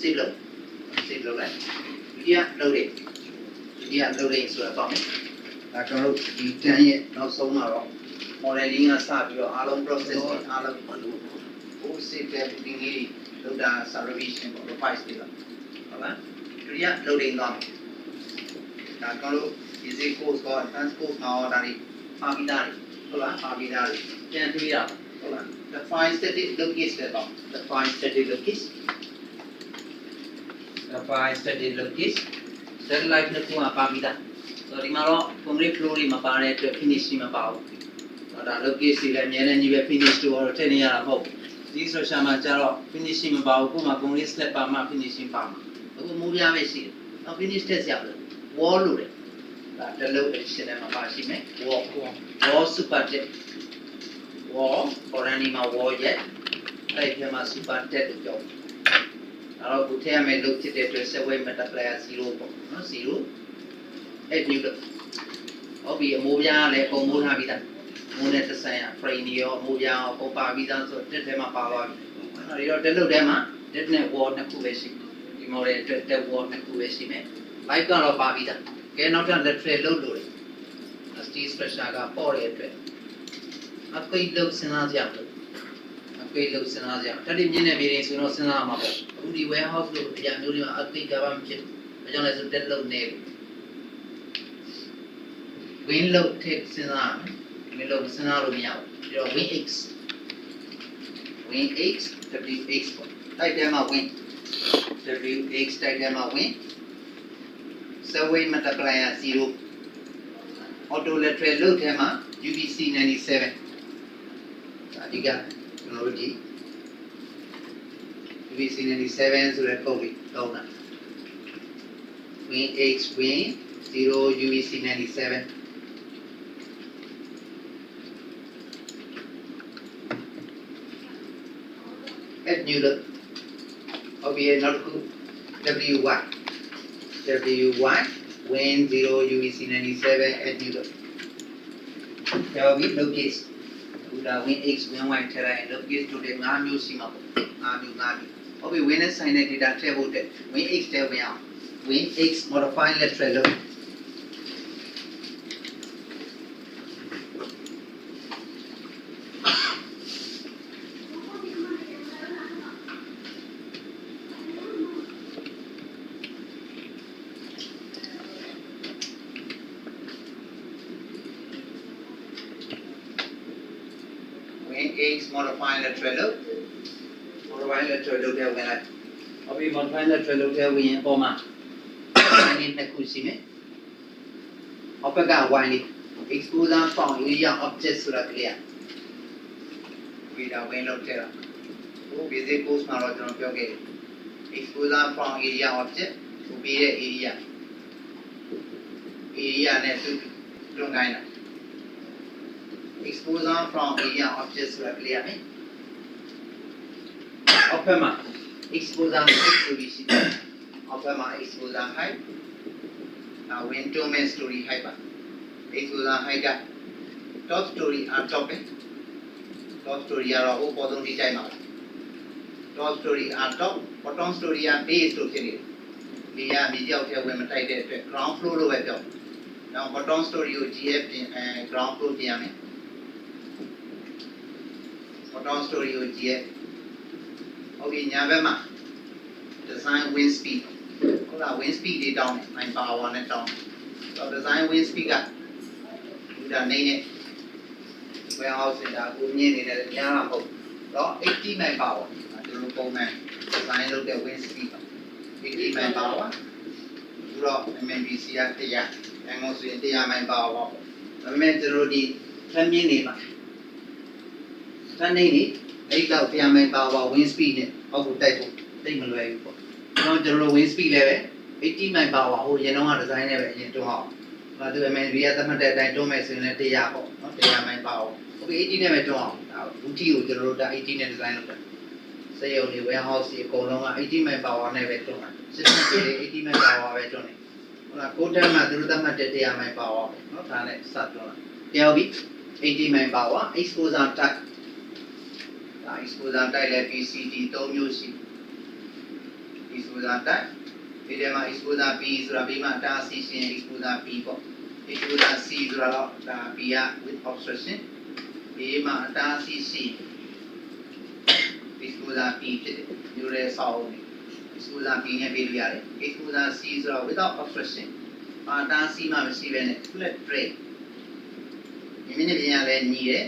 silo này dia loading rồi còn là cho nó đi trên nó sống nào modeling là sao rồi along process along cũng sẽ đi đi đâu đã salvation của file đi rồi đó dia loading đó là cho nó easy course có advanced course nào đây Pamidari, Pamidari, can we up? Define static locus define static locus. Define static locus. Set life na kuha Pamida. So di maro kungri flori mapare to finish mapao. So da locus sila nyere niwe finish to or teni yara ho. Di so shama charo finish mapao kuma kungri slap pa ma finish pa ma. Aku mubya me si. Na finish test ya. Wall lu de. The low edition of Mapashime, war super jet, war or animal war yet, like him a super jet job. Our Butea may look at it to away multiplier 0, no 0, 8 new. Or be a movia like Omuna Vida, Monet Saya, Franio, Movia, or Pavida, so Tetema Power. You're the Ludema, didn't war Nakuesi, Imore, the war Nakuesi, like God of Pavida. Cái nó đang lật về lâu rồi, tí special cả bỏ đi về, cái lâu sinh ra giảm rồi, cái lâu sinh ra giảm, cái điểm như này về số nó sinh ra mà, cũng đi warehouse rồi, bây giờ nếu như mà cái cái bám chết, bây giờ là số tiền lâu nè, win lâu thế sinh ra, win lâu sinh ra rồi nhau, rồi win x, w x, tại đây mà win, w x tại đây mà win. So we multiply 0. Auto lateral load hema UBC 97. You got already. UBC 97 so that copy down. Win X win 0 UBC 97. Add new load. Okay, not good. WY. WY when 0 UVC 97 at new load. Theo biết lâu case. Là when x when y terra and lâu case to the ngamu sima. Ngamu. Okay, when a sign it data table when x tell me out. When x modify lateral load. X modify lateral load. Modify lateral load theo cái này. Vì modify lateral load theo cái này mà. Anh em đãคุยไหม Opera Y นี่ exposure from area object ဆိုတာ clear. ဒီတော့ ဝင်လို့ထဲတော့ဟို basic course မှာတော့ကျွန်တော်ပြောခဲ့တယ် exposure from area object ဆိုပြီးတဲ့ area နဲ့သူတွန်းခိုင်းတာ exposure from area object ဆိုတာ clear မယ် Opera exposure height ဆိုပြီးရှိတယ် Opera exposure height window main story height ပါ exposure height က top story top ပဲ top story ကတော့ဟိုပေါ်ဆုံးဒီကြိုက်မှာ top story top bottom story က base လို့ဖြစ်နေတယ်ဒီကမြေကြောက်ထဲဝင်မတိုက်တဲ့အတွက် ground floor လို့ပဲပြောနောက် bottom story ကို GF ပြင်ground floor ပြင်ရမယ် bottom story ကို GF okay ညာဘက်မှာ design wind speed ဟုတ်လား wind speed တွေတောင်းတယ် 9 power နဲ့တောင်းတယ်ဆိုတော့ design wind speed ကဒီဒါနေနဲ့ warehouse ဆိုတာကိုမြင်နေတယ်ကြားမှာမဟုတ်တော့ 89 power ဒီလိုပုံမှန် design လုပ်တဲ့ wind speed 89 power ပြီးတော့ MMBC က100အငုံဆိုရင်100 mile power ပေါ့ဒါပေမဲ့ကျွန်တော်ဒီထမ်းမြင့်နေမှာထမ်းနေနေအဲ့လောက်100 mile power wind speed နဲ့အောက်ကိုတိုက်ဖို့တိတ်မလွယ်ဘူးပေါ့ကျွန်တော် wind speed လည်းပဲ80 mile power ဟိုရင်တော့ design နဲ့ပဲအရင်တွန်းအောင်ဒါသူ MMB ကသတ်မှတ်တဲ့အတိုင်းတွန်းမယ်ဆိုရင်လည်း100ပေါ့နော်100 mile power โอเค80နဲ့ပဲတွန်းအောင်ဒါဘူးတီကိုကျွန်တော်တို့ဒါ80နဲ့ design လုပ်တာစက်ရုံတွေ warehouse တွေအကုန်လုံးက80 mile power နဲ့ပဲတွန်းတာ system တွေ80 mile power ပဲတွန်းတယ်ဟုတ်လားကိုတက်မှာသူတို့သတ်မှတ်တဲ့100 mile power ပဲเนาะဒါနဲ့စတွန်းတာပြောပြီး80 mile power exposure type ဒါ exposure type လည်း PCD 3မျိုးရှိ exposure type ဒီထဲမှာ exposure B ဆိုတာ B မှာတားဆီးရှင် exposure B ပေါ့ exposure C ဆိုတာတော့ဒါ B က with obstruction A မှာတားဆီးရှင် exposure B ဖြစ်တယ်မျိုးရဲဆောင်းနေ exposure B နဲ့ပေးလို့ရတယ် exposure C ဆိုတော့ without obstruction တားဆီးမှမရှိဘဲနဲ့ flat drain ဒီမိနစ်ပြန်ရလဲညီတယ်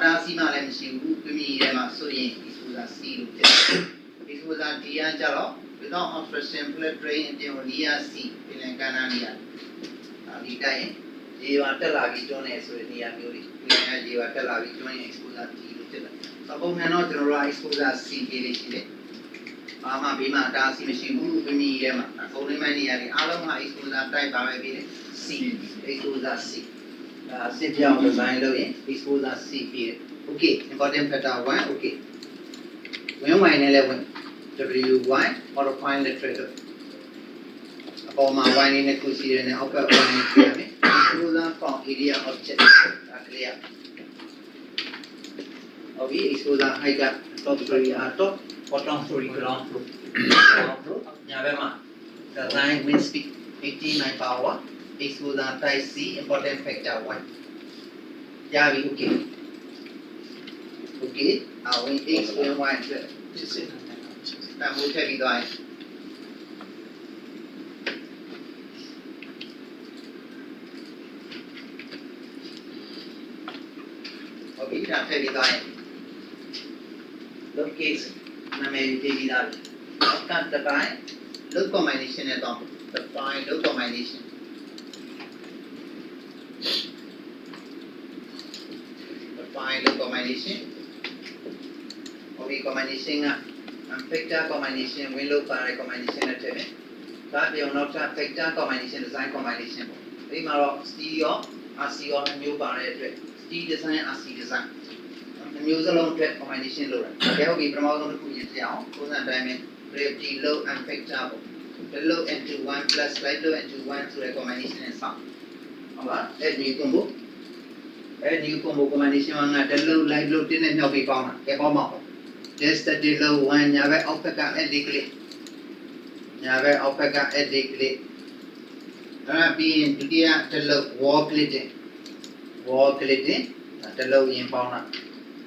တားဆီးမှလည်းမရှိဘူးပြင်းရဲမှာဆိုရင် exposure C လို့ဖြစ်တယ် exposure D ကကြတော့ without obstruction flat drain အပြင်ကို near C ပြင်လန်ကဏ္ဍနေရာဒီတိုင်းရေပါတက်လာပြီးကျွန်းနေဆိုတဲ့နေရာမျိုးလေးဒီနေရာရေပါတက်လာပြီးကျွန်းရင် exposure D လို့ဖြစ်တယ်ပုံမှန်တော့ကျွန်တော်တို့ exposure C ပေးလေးရှိတယ်ဘာမှဘေးမှာတားဆီးမရှိဘူးပြင်းရဲမှာအကုန်လုံးမနေရာတွေအားလုံးက exposure type ပါပဲပေးတယ် C exposure C စစ်ပြောင်း design လုပ်ရင် exposure C ပေးတယ် okay important factor 1 okay ဝင်ဝိုင်းနဲ့လည်းဝင် WY modifying literature အပေါ်မှာ Y နဲ့ခုစီရတဲ့အောက်က Y နဲ့ပြရမယ် exposure from area object ဒါကလေးရ okay exposure height က top story top bottom story ground floor ညာဘက်မှာ design wind speed 89 power exposure type C important factor 1ရပြီ okay okay when X when Y ဖြစ်စစ်တမ်းဖို့ထည့်ပြီးသွားရင်ဟုတ်ပြီဒါထည့်ပြီးသွားရင် look case နာမည်ရေးပြီးသားပြီအောက်ကတပိုင်း look combination နဲ့တော့တပိုင်း look combination define the combination combination က factor combination window para combination နဲ့ထည့်မယ်ဒါပြောင်းတော့ factor combination design combination ပေါ့ဒီမှာတော့ C ရော RC ရောမျိုးပါတဲ့အတွက် C design RC design မျိုးစလုံးအတွက် combination လုပ်တာဒါဟုတ်ပြီပထမဆုံးတစ်ခုရပြအောင်ပုံစံတိုင်းပဲ gravity load and factor ပေါ့ the load into 1 plus light load into 1 ဆိုတဲ့ combination နဲ့ဆောက်ဟုတ်လားအဲ့ဒီ combo အဲ့ဒီ combo combination ကတလုံး light load တင်းနဲ့မြောက်ပြီးပေါင်းတာကဲပေါင်းပါဦး just the low one ညာဘက်အောက်ဘက်က edge ကလေးညာဘက်အောက်ဘက်က edge ကလေးအဲ့ပြီးရင်ဒုတိယတလုံး wall clipping တလုံးရင်ပေါင်းတာ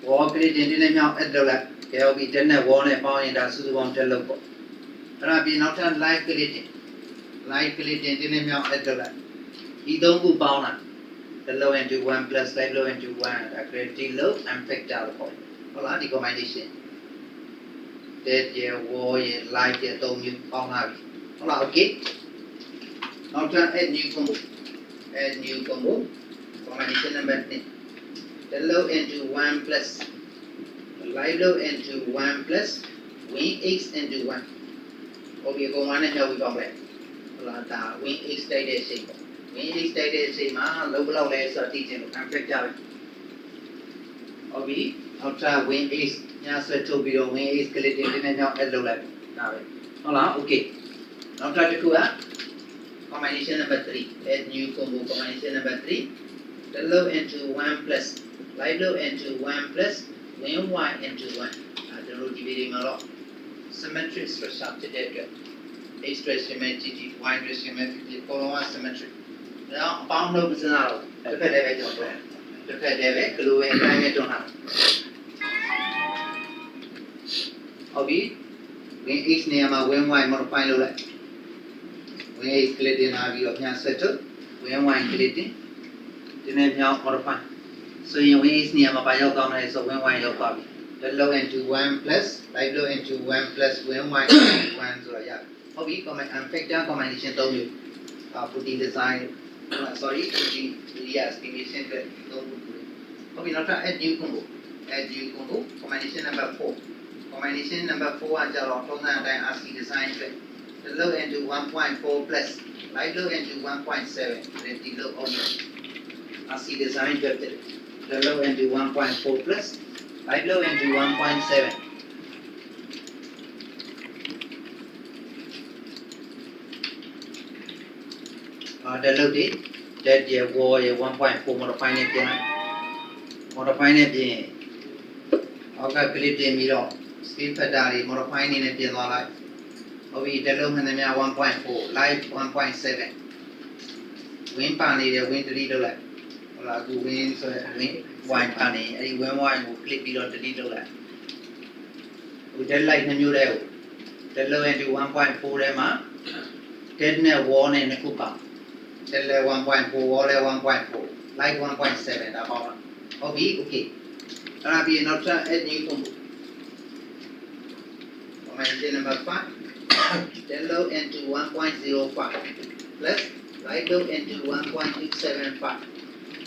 wall clipping တင်းနဲ့မြောက် edge လောက်ကဲဟုတ်ပြီတင်းနဲ့ wall နဲ့ပေါင်းရင်ဒါစုစုပေါင်းတလုံးပေါ့အဲ့ပြီးနောက်ထပ် light clipping တင်းနဲ့မြောက် edge လောက်ဒီသုံးခုပေါင်းတာthe low into 1 plus light low into 1 that gravity load and factor ပေါ့ဟုတ်လားဒီ combination dead ရ wall ရ light ရသုံးမျိုးပေါင်းလာပြီဟုတ်လား okayနောက်ထပ် add new combo combination number 2 the low into 1 plus light low into 1 plus wing x into 1 okay ကိုမနဲ့ကြောက်ပြီးပေါင်းလိုက်ဟုတ်လားဒါ wing x တိုက်တဲ့ချိန်ပေါ့wing x တိုက်တဲ့အချိန်မှာလုံးဘလောက်လဲဆိုတော့သိချင်လို့ factor ပဲဟုတ်ပြီနောက်ထပ် wing x ညာဆွဲထုတ်ပြီးတော့ wing x ကလေးတင်နေကြောင်း add လုပ်လိုက်ဒါပဲဟုတ်လား okay နောက်ထပ်တစ်ခုက combination number 3 add new combo combination number 3 the low into 1 plus light low into 1 plus wing y into 1ကျွန်တော်ဒီဗီဒီယိုမှာတော့ symmetric structure ဖြစ်တဲ့အတွက် x stress symmetry y stress symmetry ပေါ်လုံးက symmetric ဒါအပေါင်းလို့မစနာတော့တစ်ဖက်တည်းပဲကျွန်တော်တစ်ဖက်တည်းပဲ glue ပဲအတိုင်းပဲတွန်းတာဟုတ်ပြီ wing x နေရာမှာ wing y modify လုပ်လိုက် wing x ကလေးတင်လာပြီးတော့ပြန်ဆက်ထုတ် wing y ကလေးတင်ဒီနေ့မြောက် modify ဆိုရင် wing x နေရာမှာပါရောက်သွားမယ်ဆို wing y ရောက်သွားပြီ the low into 1 plus light low into 1 plus wing y 1ဆိုတော့ရဟုတ်ပြီ factor combination သုံးမျိုးputting design sorry putting area estimation အတွက်သုံးခုဟုတ်ပြီနောက်ထပ် add new combo combination number 4 combination number 4ကကြတော့ထုံးစံအတိုင်း RC design အတွက် the low into 1.4 plus light low into 1.7 ready low only RC design အတွက် the low into 1.4 plus light low into 1.7ဒါလုပ်တယ် dead ရ wall ရ 1.4 modify နဲ့ပြင်လိုက် modify နဲ့ပြင်အောက်က clip တင်ပြီးတော့ speed factor တွေ modify နေနဲ့ပြင်သွားလိုက် Okay, the low and the 1.4, live 1.7. Win panny, the win to the left. Well, I win, so win wine panny, and when wine will clip it on the little left. We tell like the new level. The low end to 1.4 Emma, dead near 1 and a cooper. Tell 1.4, or 1.4, like 1.7 about. Okay. And I'll be not at new combo. Number 5. Then low into 1.05 plus right low into 1.275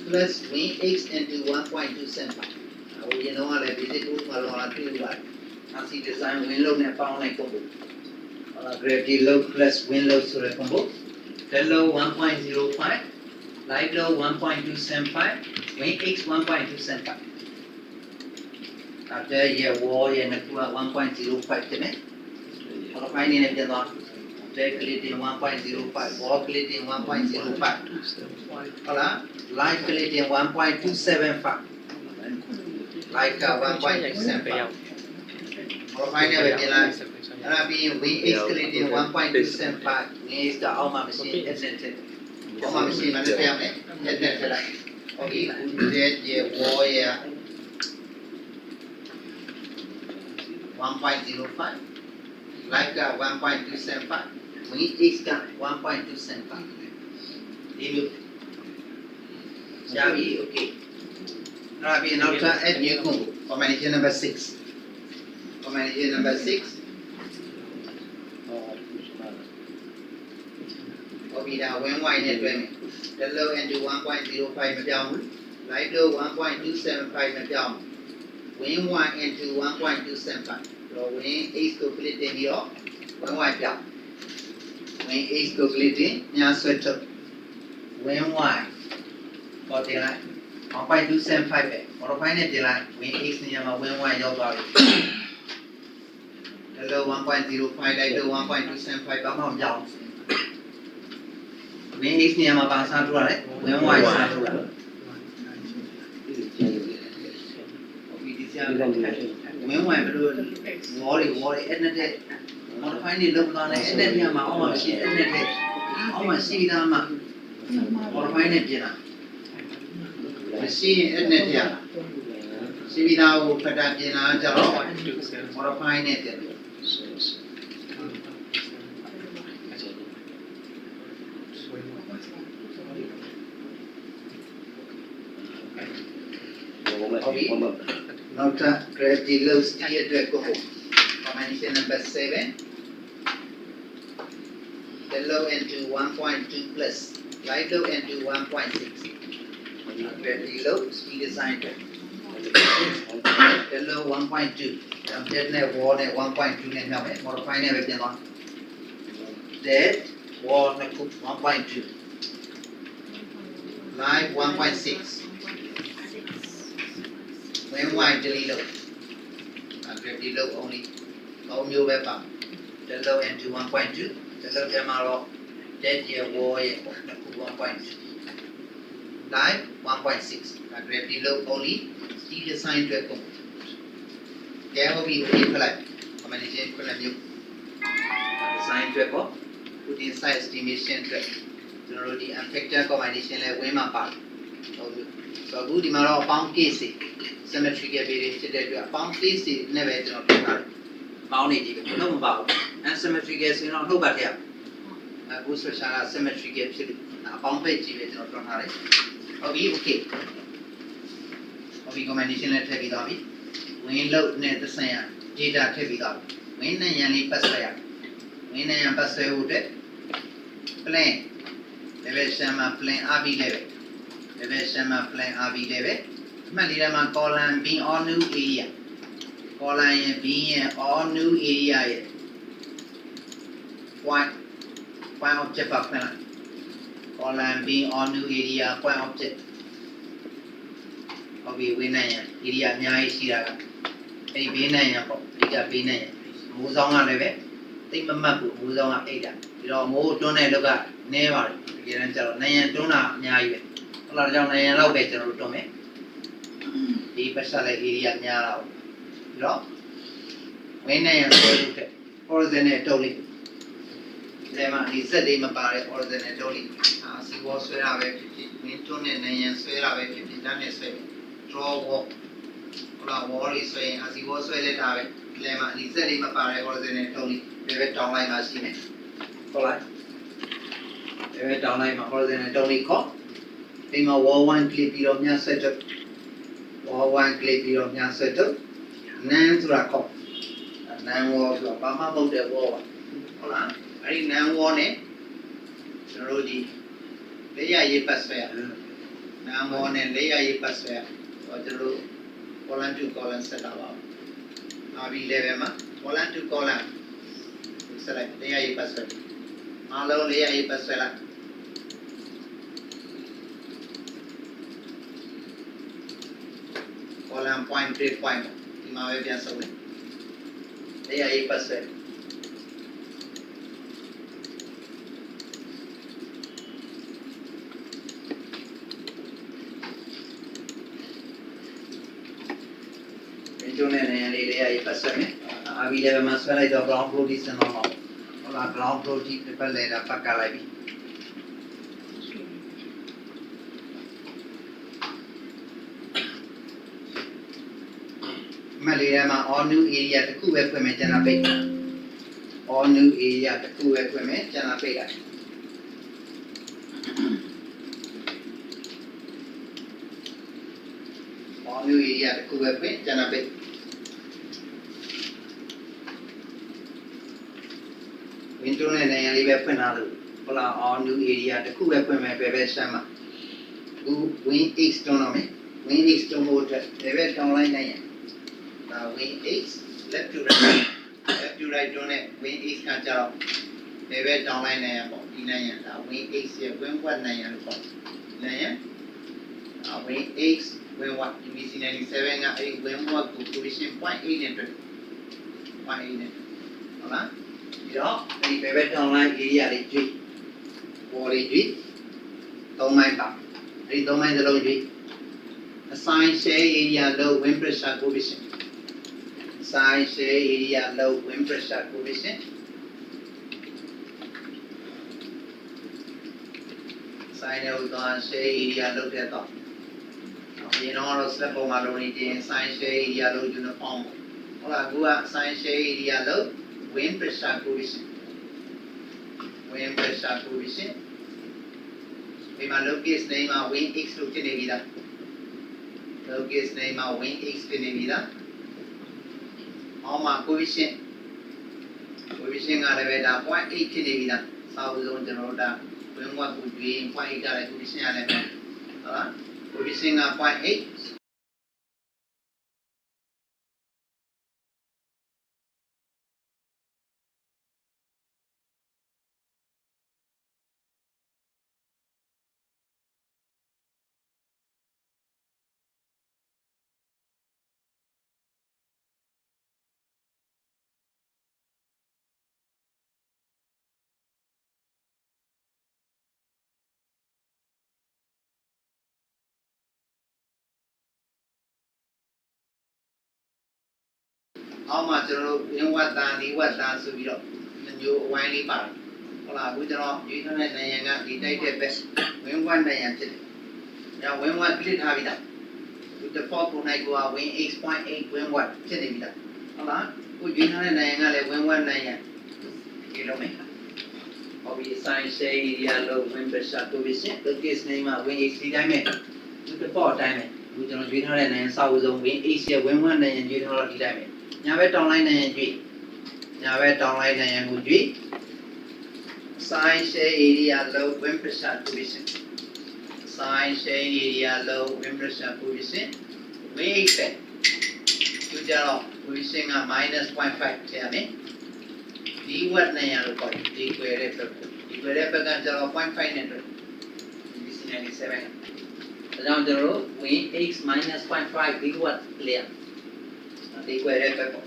plus wing x into 1.275. Now you know what I did to Malona 2 1. Now see design win low and pound like combo. Gravity low plus win low to the combo. Then low 1.05, light low 1.275, wing x 1.275. After year war and 1.05 to me. Finding it along, calculating 1.05, wall calculating 1.05, light calculating 1.275, like 1.275. Find everything like we calculating 1.275, we is the Alma machine, etc. Alma machine, etc. Okay, that war 1.05. Like 1.275, we is 1.275. Javi, okay. Now we now try add new combo. Combination number 6. Combination number 6. Okay, now when y net the low end to 1.05 down, light low 1.275 down, when y into 1.275. So when is calculating here, when y down. When is calculating, now switch up. When y, for the line, 1.275, or find it the line, when is near when y your body. The low 1.05, like the 1.275, come on down. When is near my basa to it, when y is not to when y worry, and the modify the look on it, and then you are almost shit, and then almost see the modify it, Jenna. See, and then yeah. See, now put up Jenna, modify it. Now, grab the low steer to go. Combination number 7. The low into 1.2 plus. Light low into 1.6. Grab the low speed assigned. The low 1.2. Dead net wall at 1.2 net now. Modify everything on. Dead wall at 1.2. Live 1.6. When y delete low, grab the low only, no new weapon. The low into 1.2, the low MRO, dead year war 1.2. Live 1.6, grab the low only, still assigned to a combo. There will be a collect, combination for a new. Assigned to a combo, put inside estimation track. Generally, and factor combination like Wema part. So, good tomorrow, pound case. Symmetry get very a pound place never bound it, no about, and symmetry gets you know, no but here. A boost symmetry gets a pound page from Harry. Okay. Combination at heavy lobby. When load net the same, data heavy lobby. When I am Pasaya. When I am Pasaya wooded. Plain. Level Shama plain RB level. Level Shama plain RB level. Malirama colon being all new area. Colon being all new area. Point object of plan. Colon being all new area, point object. Okay, we know area nyai sira. Hey, we know area we know. Muzonga leve. Think mamaku muzonga area. You know, more don't look never. Get into Nayan Dona nyai. Large on Nayan low better to me. The special area now. You know, when I am for the net only ဒီမှာဒီဇက်လေးမပါတဲ့ original တော့လေစီဝေါ်ဆွဲတာပဲဖြစ်ဖြစ်မင်းတွန်းနဲ့နေရန်ဆွဲတာပဲဖြစ်ဖြစ်တန်းနဲ့ဆွဲ draw wall ဟိုလား wall လေးဆွဲရင်စီဝေါ်ဆွဲလက်တာပဲဒီမှာဒီဇက်လေးမပါတဲ့ original တော့လေဒီဘက်တောင်းလိုက်မှရှိမယ်ဟုတ်လားဒီဘက်တောင်းလိုက်မှ original တော့လေခေါ်ဒီမှာ wall 1 click ပြီးတော့ညဆက်တော့ wall 1 click ပြီးတော့ညဆက်တော့ nan ဆိုတာခေါ် nan wall ဆိုတာဘာမှမဟုတ်တဲ့ wall ပါဟုတ်လားအဲ့ဒီ nan wall နဲ့ကျွန်တော်တို့ဒီလက်ရရေးပတ်ဆွဲရ nan wall နဲ့လက်ရရေးပတ်ဆွဲရဟောကျွန်တော်တို့ column to column ဆက်တာပါ RB level မှာ column to column ဆက်လိုက်လက်ရရေးပတ်ဆွဲအားလုံးလက်ရရေးပတ်ဆွဲလိုက် column point break point ဒီမှာပဲပြန်ဆုပ်လိုက်လက်ရရေးပတ်ဆွဲကျုံနဲ့နေရာလေးလေးရေးပတ်ဆက်မယ်။ RB level မှာဆွဲလိုက်တော့ ground floor ဒီစံတော့ဟုတ်လား ground floor ဒီပတ်လဲတာပတ်ကလိုက်ပြီ။မလေးရမှာ all new area တစ်ခုပဲဖွင့်မယ်ကျန်တာပိတ် all new area တစ်ခုပဲဖွင့်မယ်ကျန်တာပိတ်လိုက်all new area တစ်ခုပဲဖွင့်ကျန်တာပိတ်window နဲ့နေရာလေးပဲဖွင့်ထားလို့ဟုတ်လား all new area တစ်ခုပဲဖွင့်မယ်ပဲပဲရှမ်းမှာအခု win x တွန်းတော့မယ် win x တွန်းဖို့အတွက်ပဲပဲတောင်းလိုက်နိုင်ရင်ဒါ win x left to right တွန်းနဲ့ win x ကကြတော့ပဲပဲတောင်းလိုက်နိုင်ရပေါ့ဒီနိုင်ရဒါ win x ရဲ့ win what နိုင်ရလို့ပေါ့နိုင်ရwin x win what DBC 97ကအဲ့ win what ကို position 0.8 နဲ့တွေ့0.8နဲ့ဟုတ်လားဒီတော့ဒီပဲပဲ online area လေးကြည့် wall လေးကြည့်3မိုင်းပါအဲ့ဒီ3မိုင်းစလုံးကြည့် assign share area low wind pressure coefficient assign share area low wind pressure coefficient assign လို့တော့ share area low တဲ့တော့ဒီတော့ step ပေါ်မှာလုံးနေတင် assign share area low uniform ဟုတ်လားအခုက assign share area low wind pressure coefficient wind pressure coefficient ဒီမှာ locus name မှာ wind x လို့ဖြစ်နေပြီလား locus name မှာ wind x ဖြစ်နေပြီလားအောက်မှာ coefficient ကလည်းပဲဒါ 0.8 ဖြစ်နေပြီလားစာအုပ်ဆုံးကျွန်တော်တို့ဒါ wind watt ကိုကြည့် 0.8 ရတယ် coefficient ရတယ်ပဲဟုတ်လား coefficient က 0.8အောက်မှာကျွန်တော်တို့ wind watt တန် 4 watt တန်ဆိုပြီးတော့မျိုးအဝိုင်းလေးပါတယ်ဟုတ်လားအခုကျွန်တော်ရွေးထားတဲ့နေရာကဒီတိုက်တဲ့ဘက် wind watt နေရာဖြစ်တယ်။ဒါ wind watt ပြစ်ထားပြီလားဒီ default ပုံ၌ကိုက wind 8.8 wind watt ဖြစ်နေပြီလားဟုတ်လားအခုရွေးထားတဲ့နေရာကလည်း wind watt နေရာဒီလိုမယ်ဟုတ်ပြီ assign share area low wind pressure coefficient locus name မှာ wind 8 ဒီတိုင်းပဲဒီ default အတိုင်းပဲအခုကျွန်တော်ရွေးထားတဲ့နေရာစာအုပ်ဆုံး wind 8ရဲ့ wind watt နေရာရွေးထားတော့ဒီတိုင်းပဲညာဘက်တောင်းလိုက်နိုင်ရင်ကြည့်ညာဘက်တောင်းလိုက်နိုင်ရင်ကိုကြည့် assign share area low wind pressure coefficient assign share area low wind pressure coefficient wind 8ပဲသူကြတော့ coefficient က -0.5 ထည့်ရမယ်ဒီ watt နဲ့ရလို့ပေါ့ဒီကွယ်တဲ့ဘက်ကကျတော့ 0.5 နဲ့တွေ့ဒီစီ97ဒါကြောင့်ကျွန်တော်တို့ wind 8 -0.5 big watt လေဒီကွယ်တဲ့ဘက်ပေါ့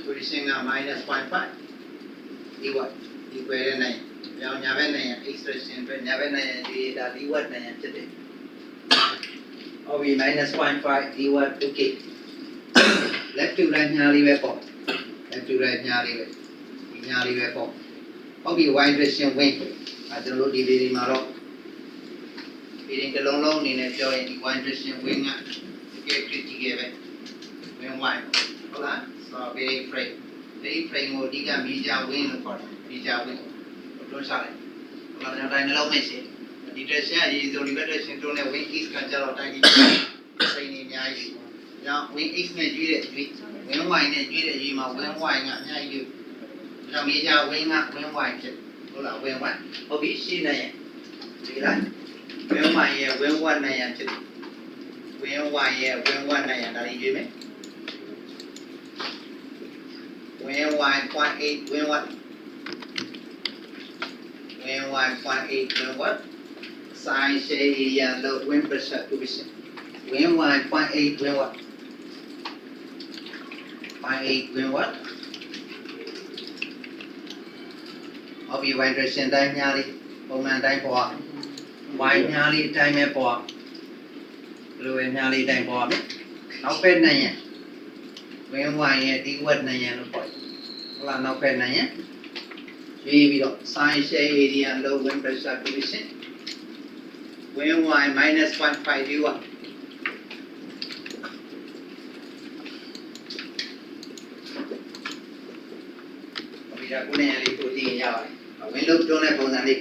position က -0.5 ဒီ watt ဒီကွယ်တဲ့နိုင်ကြောင်ညာဘက်နိုင် expression အတွက်ညာဘက်နိုင်ဒီဒါဒီ watt နိုင်ဖြစ်တယ်ဟုတ်ပြီ -0.5 ဒီ watt okay left to right ညာလေးပဲပေါ့ left to right ညာလေးပဲဒီ ညာလေးပဲပေါ့ဟုတ်ပြီ wine direction wing ကျွန်တော်တို့ဒီဗီဒီယိုမှာတော့ဗီဒီယိုတစ်လုံးလုံးအနေနဲ့ပြောရင်ဒီ wine direction wing ကတကယ် critical ပဲ wing wine ဟုတ်လားဆိုတော့ very frame ကိုအဓိက major wing လို့ခေါ်တယ် major wing တို့စားတယ်ဟိုကတော့တိုင်းနှလုံးမရှိဒီ direction အရေးဆုံးဒီ direction တို့နဲ့ wing east ကကြတော့တိုင်းဒီစိတ်နေအများကြီး။ကြောင့် wing east နဲ့ကျွေးတဲ့ကျွေး wing wine နဲ့ကျွေးတဲ့ကျွေးမှာ wing wine ကအများကြီးလို့ကြောင့် major wing က wing wine ဖြစ်ဟုတ်လား wing wine ဟုတ်ပြီရှင်းနေရင်ဒီလိုက် wing wine ရဲ့ wing wine နဲ့ရဖြစ် wing wine ရဲ့ wing wine နဲ့ရဒါလေးကျွေးမယ် wing wine 0.8 wing what wing wine 0.8 wing what size share area low wind pressure coefficient wing wine 0.8 wing what 0.8 wing what ဟုတ်ပြီ wine direction တိုင်းများလေးပုံမှန်တိုင်းပေါ် wine များလေးအတိုင်းပဲပေါ်ဘယ်လိုပဲများလေးတိုင်းပေါ်မယ်နောက်ဖက်နိုင်ရင် wing wine ရဲ့ဒီ wet နိုင်ရင်လို့ပေါ်ဟုတ်လားနောက်ဖက်နိုင်ရင်ရွေးပြီးတော့ size share area low wind pressure coefficient wing wine minus 0.5 view ဒါကိုလည်းလေးကိုတင်ရပါတယ်။ win load တွန်းတဲ့ပုံစံလေး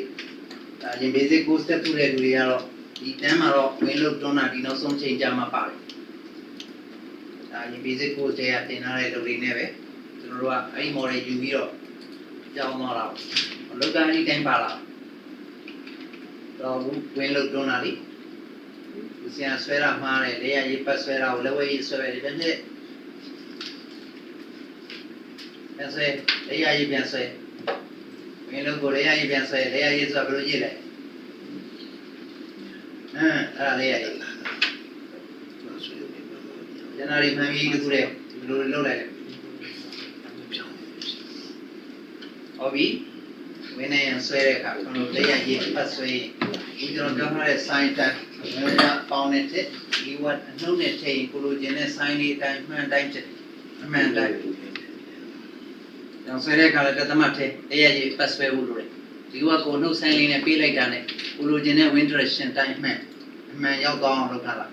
ဒါရင် basic course တက်ထူတဲ့လူတွေကတော့ဒီတန်းမှာတော့ win load တွန်းတာဒီနောက်ဆုံးချိန်ကြာမှာပါတယ်။ဒါရင် basic course တွေကတင်ထားတဲ့လူတွေနဲ့ပဲကျွန်တော်တို့ကအဲ့ဒီ model ယူပြီးတော့ကြောင်းသွားတာ။လောကကြီးတိုင်းပါလာ။တော့ win load တွန်းတာလေ။ဒီစံဆွဲတာမှားတယ်လေရရေးပတ်ဆွဲတာကိုလက်ဝဲရေးဆွဲတယ်ဒီတစ်နှစ်ပြန်ဆွဲလေရရေးပြန်ဆွဲမင်းတို့ကိုလေရရေးပြန်ဆွဲလေရရေးဆိုဘယ်လိုရေးလဲအဲ့ဒါလေရရေးဇန်နဝါရီမှန်ပြီးတခုတည်းဘယ်လိုလုပ်လိုက်လဲဟုတ်ပြီဝင်းနေရဆွဲတဲ့အခါကျွန်တော်လေရရေးပတ်ဆွဲဒီကျွန်တော်ပြောထားတဲ့ sign တိုင်းဝင်းကပေါင်းနေတဲ့ဒီဝတ်အနှုတ်နဲ့ထိန်ကိုလိုချင်တဲ့ sign လေးအတိုင်းမှန်တိုင်းဖြစ်အမှန်တိုင်းကျွန်တော်ဆွဲတဲ့အခါလည်းတသမတ်ထဲလေရရေးပတ်ဆွဲဖို့လိုတယ်ဒီကကိုနှုတ်ဆိုင်လေးနဲ့ပေးလိုက်တာနဲ့ကိုလိုချင်တဲ့ wind direction တိုင်းမှန်အမှန်ရောက်သွားအောင်လုပ်ထားတာ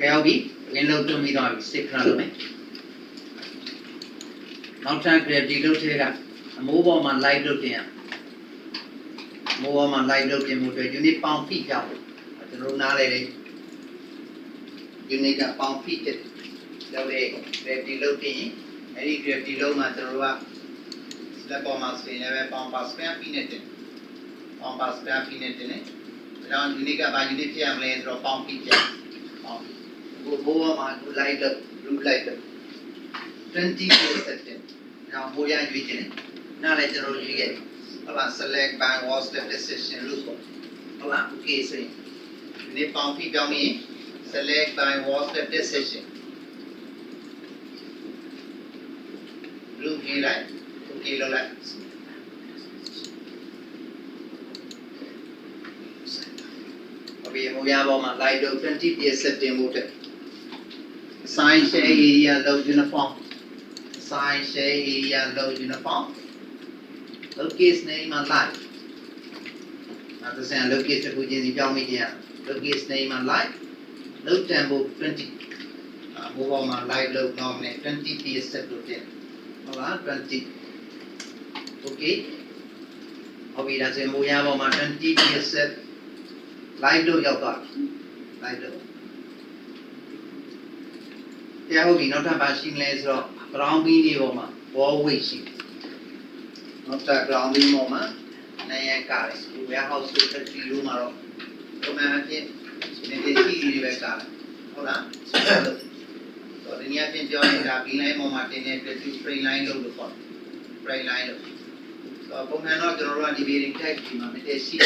ကဲဟုတ်ပြီ wind load တွန်းပြီးတော့စစ်ခဏလုပ်မယ်နောက်ထပ် gravity load ထဲကအမိုးပေါ်မှာ light load တင်ရမိုးပေါ်မှာ light load တင်မှုအတွက် unit pound feet ကြောက်ကျွန်တော်နားလေလေ unit က pound feet တဲ့လောက်လေ gravity load တင်ရင်အဲ့ဒီ gravity load မှာကျွန်တော်ကလက်ပေါ်မှာဆွေးနေပဲ pound per square feet နဲ့တင် pound per square feet နဲ့တင်တယ်ဒါကြောင့် unit ကဘာ unit ဖြစ်ရမလဲဆိုတော့ pound feet ဖြစ် pound ကိုဘောမှာ light load blue light load 20 second နောက်ဟိုရရွေးခြင်းနားလည်းကျွန်တော်ရွေးခဲ့တယ်ဟုတ်လား select by wall step decision လို့ဆိုဟုတ်လား okay ဆိုရင်ဒီနေ့ pound feet ပြောင်းပြီး select by wall step decision blue ရေးလိုက် okay လုပ်လိုက်အပြင်ဟိုရပေါ်မှာ light load 20 psi တင်ဖို့တဲ့ sign share area load uniform sign share area load uniform locus name and light နောက်တစ်ဆင့် locus တစ်ခုချင်းစီပြောင်းမိခြင်း locus name and light load tempo 20ဟိုပေါ်မှာ light load norm နဲ့20 psi လို့တင်ဟုတ်လား20 okay ဟုတ်ပြီဒါဆိုရင်ဟိုရပေါ်မှာ20 psi light load ရောက်သွားပြီ light load တရားဟုတ်ပြီနောက်ထပ်ပါရှိမလဲဆိုတော့ ground beam တွေပေါ်မှာ wall weight ရှိနောက်ထပ် ground beam ပေါ်မှာနိုင်ရကားတယ် warehouse တို့ factory တို့မှာတော့ပုံမှန်အဖြစ်နေနေကြီးတွေပဲကားတယ်ဟုတ်လားတော့ဒီနေ့အပြင်ပြောရင်ဒါ beam line ပေါ်မှာတင်တဲ့ straight line လို့ခေါ်တယ် straight line လို့တော့ပုံမှန်တော့ကျွန်တော်တို့ကဒီ bearing type ဒီမှာ metal sheet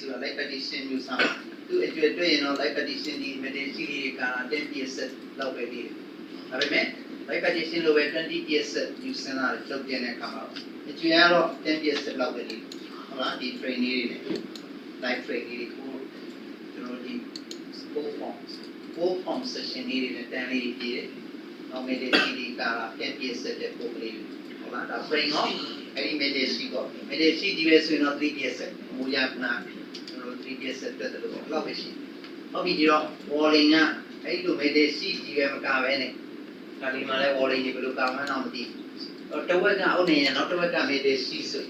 ဆိုတာ light partition မျိုးစားသူအကျွေးတွေ့ရင်တော့ light partition ဒီ metal sheet တွေက10 psi လောက်ပဲဒီဒါပေမဲ့ light partition လိုပဲ20 psi ယူစမ်းတာလောက်ပြတဲ့အခါမှာအကျွေးကတော့10 psi လောက်ပဲဒီဟုတ်လားဒီ frame လေးတွေနဲ့ light frame လေးတွေကိုကျွန်တော်ဒီ form section လေးတွေနဲ့တန်းလေးတွေပြည့်တယ်နောက် metal sheet တွေက10 psi တဲ့ပုံလေး ဟုတ်လားဒါ frame ရောအဲ့ဒီ metal sheet ကို metal sheet ဒီပဲဆိုရင်တော့ 3ps မူရနာကျွန်တော် 3ps တက်တယ်လို့ဘယ်လောက်ပဲရှိဟုတ်ပြီဒီတော့ walling ကအဲ့လို metal sheet ဒီပဲမကပဲနဲ့ဒါဒီမှာလဲ walling ဒီဘယ်လိုကောင်းမှန်းတော့မသိဘူးတဝက်ကအုတ်နေရနောက်တဝက်က metal sheet ဆို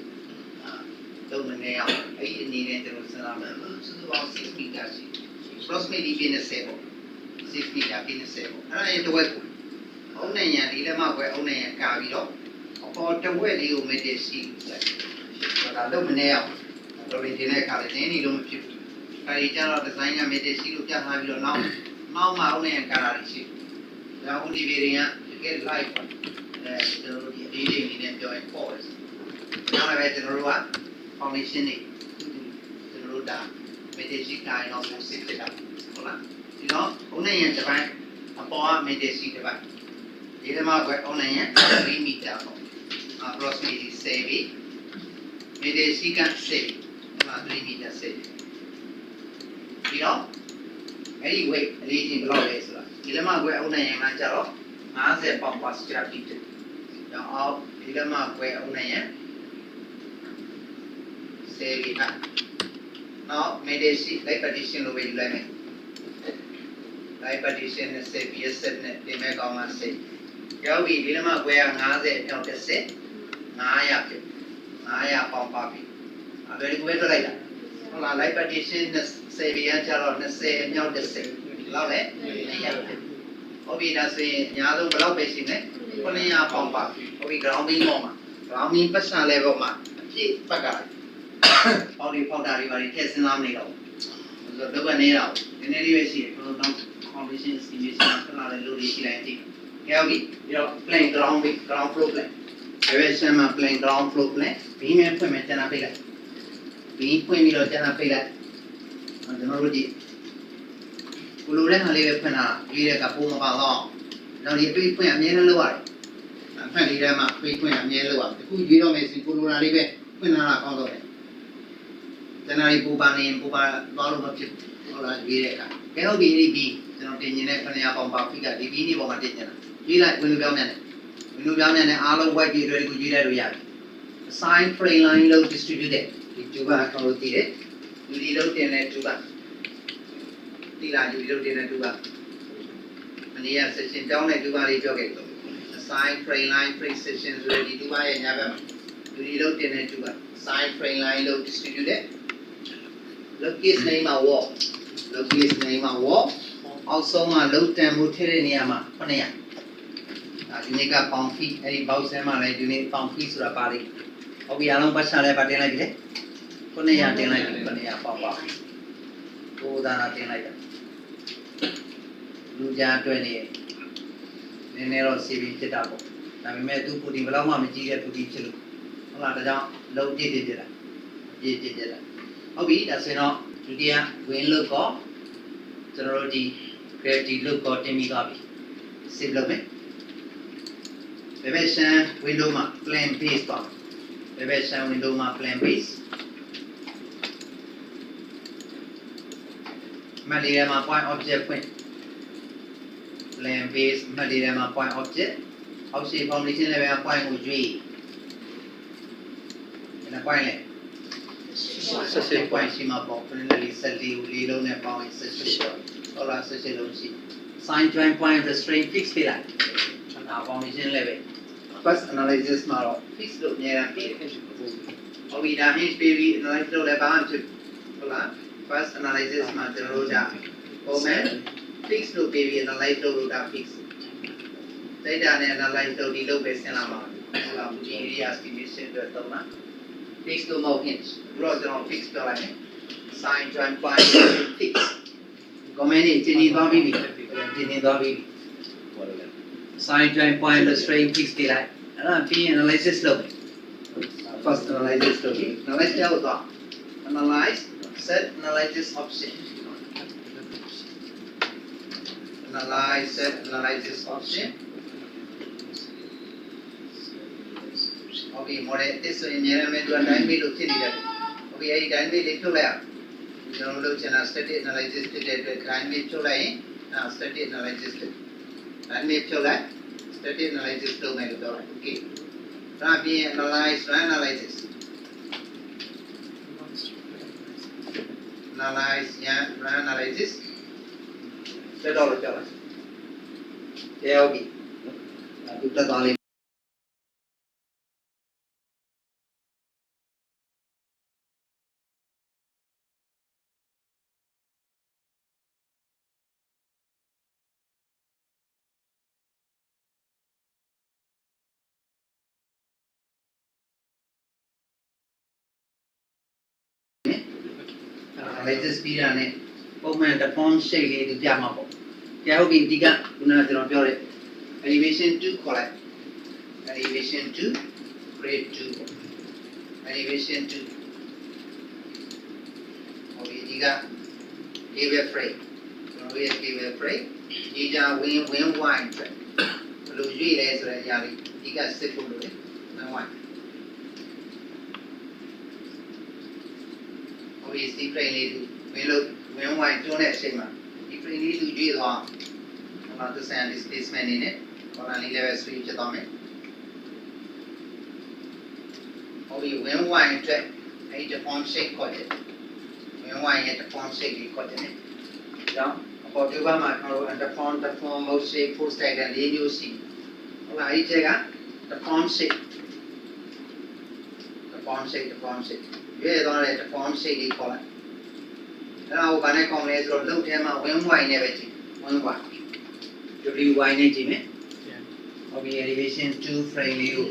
တော့မနေအောင်အဲ့ဒီအနေနဲ့ကျွန်တော်စဉ်းစားမယ်ဆိုတော့6 meter sheet approximately ပြည့်နေစေပေါ့6 meter ပြည့်နေစေပေါ့အဲ့ဒါရဲ့တဝက်ကိုအုတ်နေရဒီလက်မကွယ်အုတ်နေရကာပြီးတော့အပေါ်တဝက်လေးကို metal sheet ဆိုတော့ဒါတော့မနေအောင်တော့ဒီနေ့ခါလေးနင်းနေလို့မဖြစ်ဘူးအဲဒီကျတော့ design က metal sheet ကိုပြထားပြီးတော့နောက်မှအုတ်နေရကာတာရှိဒါဦးဒီဗီတွေကတကယ် live ပါကျွန်တော်တို့ဒီအသေးလေးအနေနဲ့ပြောရင်ပေါ့တယ်နောက်လည်းကျွန်တော်တို့က foundation တွေကျွန်တော်တို့ဒါ metal sheet ကိုင်းတော့ကိုစစ်တက်တာဟုတ်လားဒီတော့အုံးနဲ့ရတစ်ပိုင်းအပေါ်က metal sheet တစ်ပိုင်းဒီထဲမှာကအုံးနဲ့ရ3 meter ပေါ့ approximately 7 metal sheet က7 3 meter 7ဒီတော့အဲ့ဒီ weight အလေးချင်းဘယ်လောက်လဲဆိုတာဒီထဲမှာကအုံးနဲ့ရကကြတော့50 pound per square feet တော့အောက်ဒီထဲမှာကအုံးနဲ့ရ7 now metal sheet like partition လို့ပဲယူလိုက်မယ် like partition နဲ့7 PS 7နဲ့ဒီမဲ့ကောင်းမှ7ရောက်ပြီဒီမှာကွဲက50အပြောင်း10 900ဖြစ်900ပေါင်ပါပြီအဲ့ဒါကိုပဲထွက်လိုက်တာဟုတ်လား like partition နဲ့7ရကြတော့20အမြောက်10လောက်လဲ200ဖြစ်ဟုတ်ပြီဒါဆိုရင်အများဆုံးဘယ်လောက်ပဲရှိမလဲ900ပေါင်ပါပြီဟုတ်ပြီ ground beam ပေါ်မှာ ground beam ပတ်စံ level မှာအပြည့်ပတ်ကပေါက်တွေပေါက်တာတွေပါထည့်စဉ်းစားမနေတော့ဘူးဆိုတော့တော့နေတော့နည်းနည်းလေးပဲရှိတယ်ကျွန်တော်နောက် foundation estimation ခဏလေးလုပ်ရရှိလိုက်ပြီဟုတ်ပြီပြီးတော့ plan ground floor plan ဒီဘက်ဆမ်းမှာ plan ground floor plan ဘီးမဲ့ဖွင့်မယ်ကျန်တာပိတ်လိုက်ဘီးဖွင့်ပြီးတော့ကျန်တာပိတ်လိုက်ကျွန်တော်တို့ဒီကိုလိုတဲ့ဟာလေးပဲဖွင့်တာရေးတဲ့ကပိုးမပါတော့နောက်ဒီအပိတ်ဖွင့်အမြဲတမ်းလုပ်ရတယ်အဖက်လေးထဲမှာပိတ်ဖွင့်အမြဲလုပ်ရတယ်အခုရွေးတော့မယ်စီကိုလိုတာလေးပဲဖွင့်လာတာကောင်းတော့တယ်တနာရီပူပါနေပူပါသွားလို့မဖြစ်ဘူးဟုတ်လားရွေးတဲ့အခါကဲဟုတ်ပြီဒီကျွန်တော်တင်ကျင်တဲ့900ပေါင်ပါဖိကဒီဘီးနေပေါ်မှာတင်ကျင်တာရွေးလိုက်ဝင်လို့ပြောင်းမြန်တယ်ဝင်လို့ပြောင်းမြန်တယ်အားလုံး white တွေတွေကိုရွေးလိုက်လို့ရတယ် assign frame line လို့ distributed ဒီတူပါကျွန်တော်တို့သိတယ်လူဒီလုံးတင်တဲ့တူပါဒီလားလူဒီလုံးတင်တဲ့တူပါမနေ့က session တောင်းတဲ့တူပါလေးပြောခဲ့တယ် assign frame line precision ဆိုတဲ့ဒီတူပါရဲ့ညာဘက်မှာလူဒီလုံးတင်တဲ့တူပါ assign frame line လို့ distributed Location name ဝေါ် location name ဝေါ်အောက်ဆုံးမှာလုံးတန်မှုထည့်တဲ့နေရာမှာ900ဒီနေ့ကပေါင်ဖီအဲ့ဒီ box ထဲမှာလည်းဒီနေ့ပေါင်ဖီဆိုတာပါလိမ့်ဟုတ်ပြီအားလုံးပတ်ချလဲပါတင်လိုက်ပြီလေ900တင်လိုက်ပြီ900ပေါင်ပါကိုးဒါနာတင်လိုက်တာလူကြားအတွက်နေနည်းနည်းတော့စီပြီးဖြစ်တာပေါ့ဒါပေမဲ့သူပူတီဘယ်တော့မှမကြည့်တဲ့ပူတီဖြစ်လို့ဟုတ်လားဒါကြောင့်လုံးပြည့်ပြည့်ဖြစ်တာပြည့်ပြည့်ဖြစ်တာဟုတ်ပြီဒါဆိုရင်တော့ဒုတိယ win look ကိုကျွန်တော်တို့ဒီ gravity look ကိုတင်ပြီးသွားပြီ save လုပ်မယ်ဘယ်ဘက်ရှမ်း window မှာ plan base ပါဘယ်ဘက်ရှမ်း window မှာ plan base မှတ်လေးထဲမှာ point object ဖွင့် plan base မှတ်လေးထဲမှာ point object အောက်ရှိ foundation level က point ကိုရွေးအဲ့ဒါ point လေ18 point ရှိမှာပေါ့ finally 14လေးလုံးနဲ့ပေါင်းရင်18ဟုတ်လား18လုံးရှိ sign join point restraint fix ပြလိုက်ဒါ foundation level first analysis မှာတော့ fix လို့အများကြီးပြည့်တယ်ဟုတ်ပြီဒါ hinge ပြီး analyze လုပ်လဲဘာမှဖြစ်ဟုတ်လား first analysis မှာကျွန်တော်တို့ဒါပုံမှန် fix လို့ပြီး analyze လုပ်လို့ဒါ fix data နဲ့ analyze လုပ်ဒီလုပ်ပဲဆင်းလာမှာဟုတ်လား area estimation အတွက်တော့မှာ fix လို့မဟုတ် hinge ဘယ်တော့ကျွန်တော် fix ပြောလိုက်မယ် sign join point fix comment ကြီးကျင်းနေသွားပြီကျင်းနေသွားပြီ sign join point restraint fix ပြလိုက်အဲ့ဒါပြီးရင် analysis လုပ်မယ် first analysis လုပ်ပြီး analyze လုပ်တော့ analyze set analysis option analyze set analysis option okay model တစ်ဆိုရင်အများနဲ့တို့တိုင်းပြီးလို့ဖြစ်နေတယ် okay အဲ့ဒီတိုင်းပြီးလေးထုတ်လိုက်အောင်ကျွန်တော်တို့ချင်တာ static analysis ဖြစ်တဲ့အတွက် တိုင်းပြီးထုတ်လိုက်ရင် static analysis ဖြစ်တိုင်းပြီးထုတ်လိုက် static analysis လုပ်မယ်လို့ပြောတယ် okay ဒါပြင် analyze analysis analyze analysis ဆက်တော့ကြောက်လားတရားပြီဒီတက်သွားလေးanalysis ပြီးတာနဲ့ပုံမှန် deform shape လေးသူပြမှာပေါ့တရားဟုတ်ပြီဒီကခုနကကျွန်တော်ပြောတဲ့ elevation 2 ခေါ်လိုက် elevation 2 grade 2 elevation 2ဟိုဒီက cable frame ကျွန်တော်ရဲ့ cable frame ဒီကြwin wine ဘယ်လိုရွေ့လဲဆိုတဲ့အရာလေးဒီကစစ်ဖို့လို့လေ win wine ဟိုဒီ frame လေးwin wine တွန်းတဲ့အချိန်မှာဒီ frame လေးသူရွေ့သွားဟိုမှာ the displacement နေနဲ့ဟိုလာလေး level 3ဖြစ်သွားမယ်ဟိုဒီ win wine အတွက်အဲ့ deform shape ခေါ်တယ် win wine ရဲ့ deform shape ကိုခေါ်တယ်။ကြောင့်အပေါ်ဒီဘက်မှာကျွန်တော်တို့ deform mode shape force diagram ၄မျိုးရှိတယ်။ဟုတ်လားအဲ့ဒီက deform shape ရွေ့သွားတဲ့ deform shape ကိုခေါ်လိုက်။အဲ့ဒါကိုဘာနဲ့ခေါ်လဲဆိုတော့လုံထဲမှာ win wine နဲ့ပဲကြည့် win wine WY နဲ့ကြည့်မယ်။ Okay elevation 2 frame လေးကို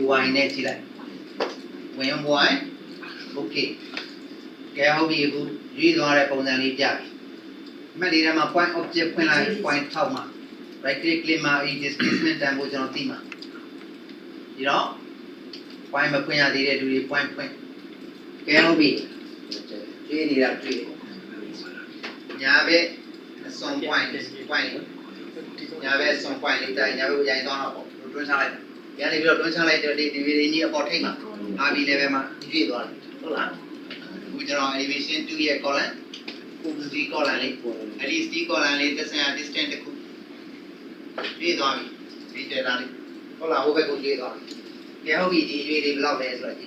WY နဲ့ကြည့်လိုက် win wine okay ကဲဟုတ်ပြီအခုရွေးသွားတဲ့ပုံစံလေးပြပြီအမှတ်လေးထဲမှာ point object ဖွင့်လိုက် point ထောက်မှာ right click မှာ displacement တန်ဖို့ကျွန်တော်သိမှာဒီတော့ point မဖွင့်ရသေးတဲ့လူတွေ point ဖွင့်ကဲဟုတ်ပြီရွေးနေတာတွေ့ညာဘက်အစွန် point ညာဘက်အစွန် point လေးတိုင်းညာဘက်ကိုရိုင်းသွားတော့ပေါ့တွန်းချလိုက်ညာနေပြီးတော့တွန်းချလိုက်တဲ့ဒီဗီဒီကြီးအပေါ်ထိပ်မှာ RB level မှာရွေးသွားတယ်ဟုတ်လားအခုကျွန်တော် elevation 2ရဲ့ column C column လေးအဲ့ဒီ C column လေးသက်ဆိုင်ရာ distance တစ်ခုရွေးသွားပြီဒီ data လေးဟုတ်လားဟိုဘက်ကိုရွေးသွားပြီကဲဟုတ်ပြီဒီရွေးလေးဘယ်လောက်လဲဆိုတော့ဒီ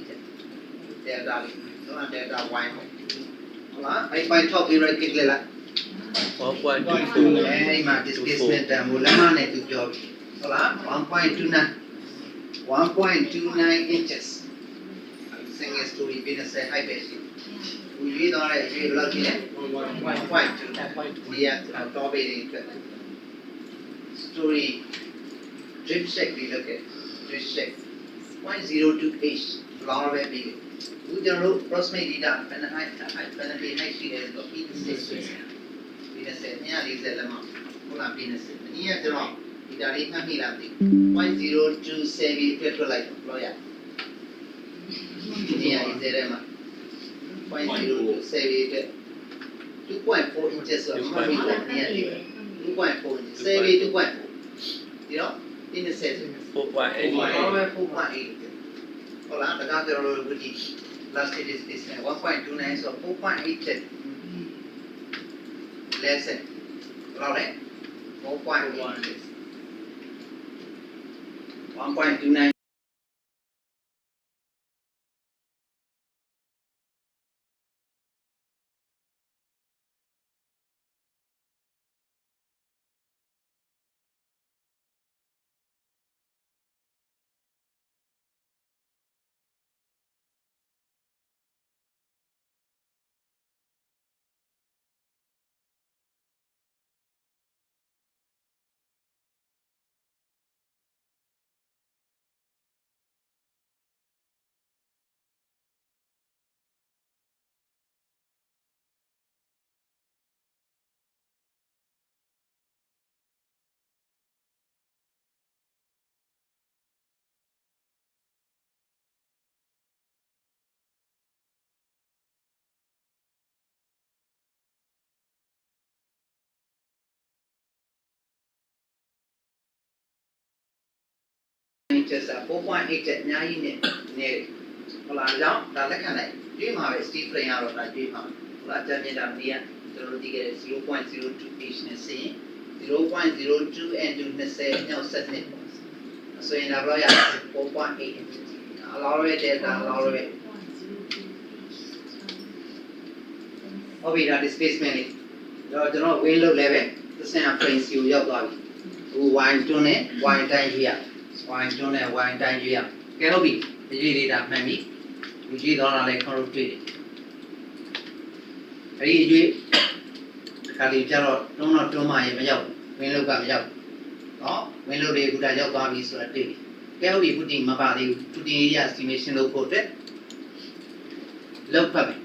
data လေးတော့ data y ဟုတ်လားအဲ့ point 6ပြီး right click လိုက် 1.24 အဲ့ဒီမှာ displacement တန်ဖို့လက်မနဲ့သူပြောပြီဟုတ်လား 1.29 inches single story business height ပဲရှိဘူးရွေးသွားတဲ့ရွေးဘယ်လောက်ကြီးလဲ1.2ဒီကတော့ပေးနေအတွက် story drip shape လေးလုပ်ခဲ့ drip shape 0.02h လောက်ပဲပြီးဦးကျွန်တော်တို့ proximate data ဘယ်နှ height ဘယ်နှ height ရှိလဲဆိုတော့ business 240လက်မဟုတ်လား business ဒီကကျွန်တော်ဒီဒါလေးမှတ်မိလားမသိဘူး 0.027 အတွက်ထွက်လိုက်တော့ရဒီအစရဲမှာ 0.027 အတွက် 2.4 inches ဆိုတော့မှတ်မိတယ်နေရာဒီ 2.4 inches 7 2.4ဒီတော့ဒီနဲ့ဆက်ဆို 4.8 4.8ဟုတ်လားဒါကကျွန်တော်တို့ဒီ last displacement 1.29 ဆို 4.8 ချက် less လောက်လဲ 4.1 1.29ချက်စာ 4.8 ချက်အများကြီးနဲ့နေဟုတ်လားကြောင့်ဒါလက်ခံလိုက်ဒီမှာပဲ steel frame ရတော့ဒါဒီမှာဟုတ်လားအကြမ်းမြင်တာမီးကကျွန်တော်တို့ဒီက 0.02 page နဲ့ဆင်း 0.02 and 20 မြောက် set နဲ့ ဆိုရင်ဒါဘယ်လောက်ရ 4.8 အလောရဲ delta အလောရဲဟုတ်ပြီဒါ displacement လေးတော့ကျွန်တော် win load လည်းပဲသစင် frequency ကိုရောက်သွားပြီဟို y တွန်းနဲ့ y တိုင်းကြီးရ y တွန်းနဲ့ y တိုင်းကြီးရကဲဟုတ်ပြီဒီကြီးလေးဒါမှန်ပြီဒီကြီးတော့လည်း control တွေ့တယ်အဲ့ဒီအကျွေးခါလေးကျတော့တွန်းတော့တွန်းမှရင်မရောက် win load ကမရောက်နော် win load တွေကဒါရောက်သွားပြီဆိုတော့တွေ့ပြီကဲဟုတ်ပြီ footing မပါသေးဘူး footing area estimation လုပ်ဖို့အတွက်လောက်ဖတ်မယ်